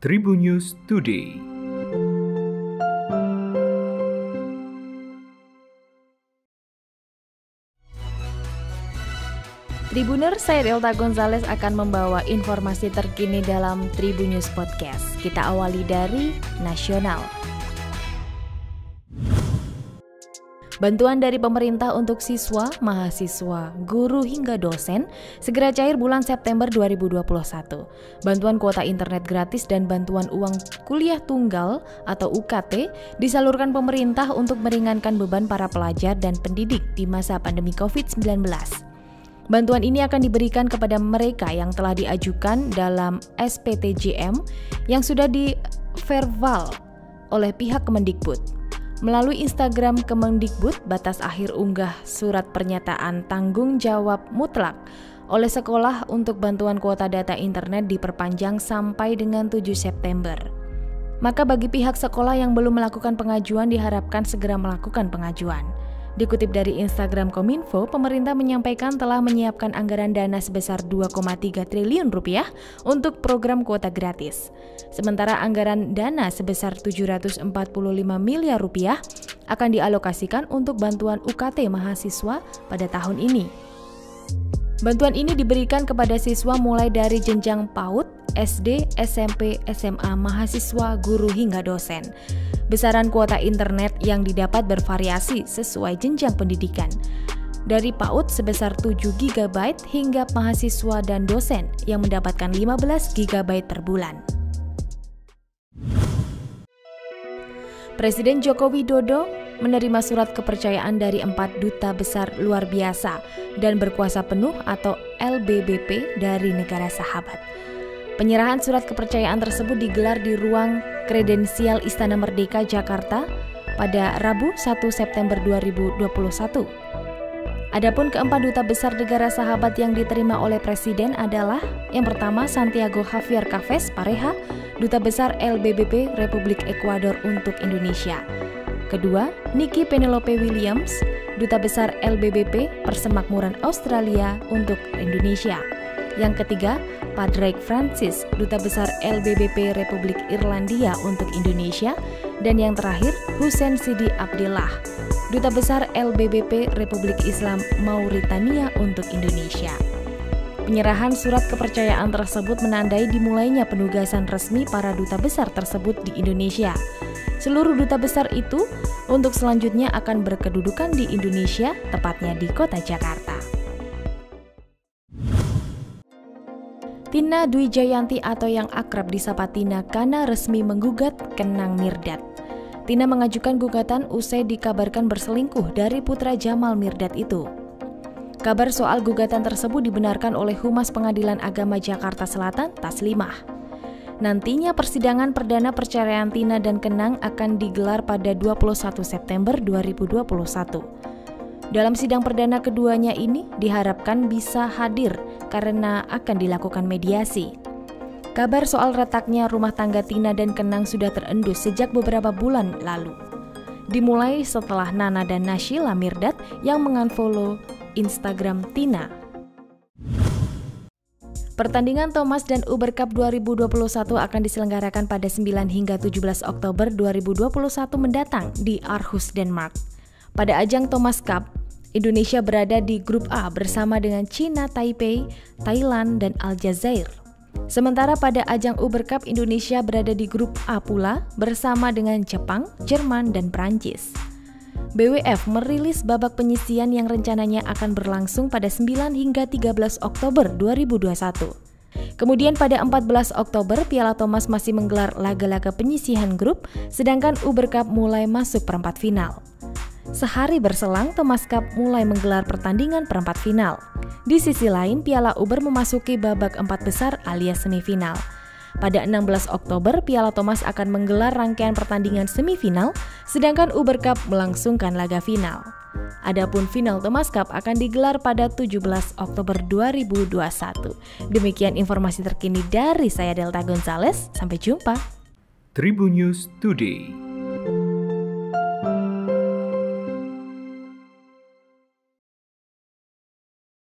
Tribun News Today. Tribuner, saya Delta Gonzales akan membawa informasi terkini dalam Tribun News Podcast. Kita awali dari nasional. Bantuan dari pemerintah untuk siswa, mahasiswa, guru hingga dosen segera cair bulan September 2021. Bantuan kuota internet gratis dan bantuan uang kuliah tunggal atau UKT disalurkan pemerintah untuk meringankan beban para pelajar dan pendidik di masa pandemi COVID-19. Bantuan ini akan diberikan kepada mereka yang telah diajukan dalam SPTJM yang sudah di-verval oleh pihak Kemendikbud. Melalui Instagram Kemendikbud, batas akhir unggah surat pernyataan tanggung jawab mutlak oleh sekolah untuk bantuan kuota data internet diperpanjang sampai dengan 7 September. Maka bagi pihak sekolah yang belum melakukan pengajuan diharapkan segera melakukan pengajuan. Dikutip dari Instagram Kominfo, pemerintah menyampaikan telah menyiapkan anggaran dana sebesar 2,3 triliun rupiah untuk program kuota gratis. Sementara anggaran dana sebesar 745 miliar rupiah akan dialokasikan untuk bantuan UKT mahasiswa pada tahun ini. Bantuan ini diberikan kepada siswa mulai dari jenjang PAUD, SD, SMP, SMA, mahasiswa, guru hingga dosen. Besaran kuota internet yang didapat bervariasi sesuai jenjang pendidikan. Dari PAUD sebesar 7 GB hingga mahasiswa dan dosen yang mendapatkan 15 GB per bulan. Presiden Joko Widodo menerima surat kepercayaan dari 4 duta besar luar biasa dan berkuasa penuh atau LBBP dari negara sahabat. Penyerahan surat kepercayaan tersebut digelar di ruang kredensial Istana Merdeka, Jakarta pada Rabu 1 September 2021. Adapun keempat duta besar negara sahabat yang diterima oleh Presiden adalah yang pertama Santiago Javier Chavez Pareja, Duta Besar LBBP Republik Ekuador untuk Indonesia. Kedua, Nikki Penelope Williams, Duta Besar LBBP Persemakmuran Australia untuk Indonesia. Yang ketiga, Padraig Francis, Duta Besar LBBP Republik Irlandia untuk Indonesia. Dan yang terakhir, Hussein Sidi Abdillah, Duta Besar LBBP Republik Islam Mauritania untuk Indonesia. Penyerahan surat kepercayaan tersebut menandai dimulainya penugasan resmi para duta besar tersebut di Indonesia. Seluruh duta besar itu untuk selanjutnya akan berkedudukan di Indonesia, tepatnya di kota Jakarta. Tina Dwi Jayanti atau yang akrab disapa Tina Kana resmi menggugat Kenang Mirdad. Tina mengajukan gugatan usai dikabarkan berselingkuh dari putra Jamal Mirdad itu. Kabar soal gugatan tersebut dibenarkan oleh Humas Pengadilan Agama Jakarta Selatan, Taslimah. Nantinya persidangan perdana perceraian Tina dan Kenang akan digelar pada 21 September 2021. Dalam sidang perdana keduanya ini diharapkan bisa hadir karena akan dilakukan mediasi. Kabar soal retaknya rumah tangga Tina dan Kenang sudah terendus sejak beberapa bulan lalu. Dimulai setelah Nana dan Naysila Mirdad yang mengunfollow Instagram Tina. Pertandingan Thomas dan Uber Cup 2021 akan diselenggarakan pada 9 hingga 17 Oktober 2021 mendatang di Aarhus, Denmark. Pada ajang Thomas Cup, Indonesia berada di grup A bersama dengan China, Taipei, Thailand, dan Aljazair. Sementara pada ajang Uber Cup, Indonesia berada di grup A pula bersama dengan Jepang, Jerman, dan Prancis. BWF merilis babak penyisian yang rencananya akan berlangsung pada 9 hingga 13 Oktober 2021. Kemudian pada 14 Oktober, Piala Thomas masih menggelar laga-laga penyisihan grup, sedangkan Uber Cup mulai masuk perempat final. Sehari berselang, Thomas Cup mulai menggelar pertandingan perempat final. Di sisi lain, Piala Uber memasuki babak 4 besar alias semifinal. Pada 16 Oktober, Piala Thomas akan menggelar rangkaian pertandingan semifinal, sedangkan Uber Cup melangsungkan laga final. Adapun final Thomas Cup akan digelar pada 17 Oktober 2021. Demikian informasi terkini dari saya Delta Gonzales. Sampai jumpa. Tribun News Today.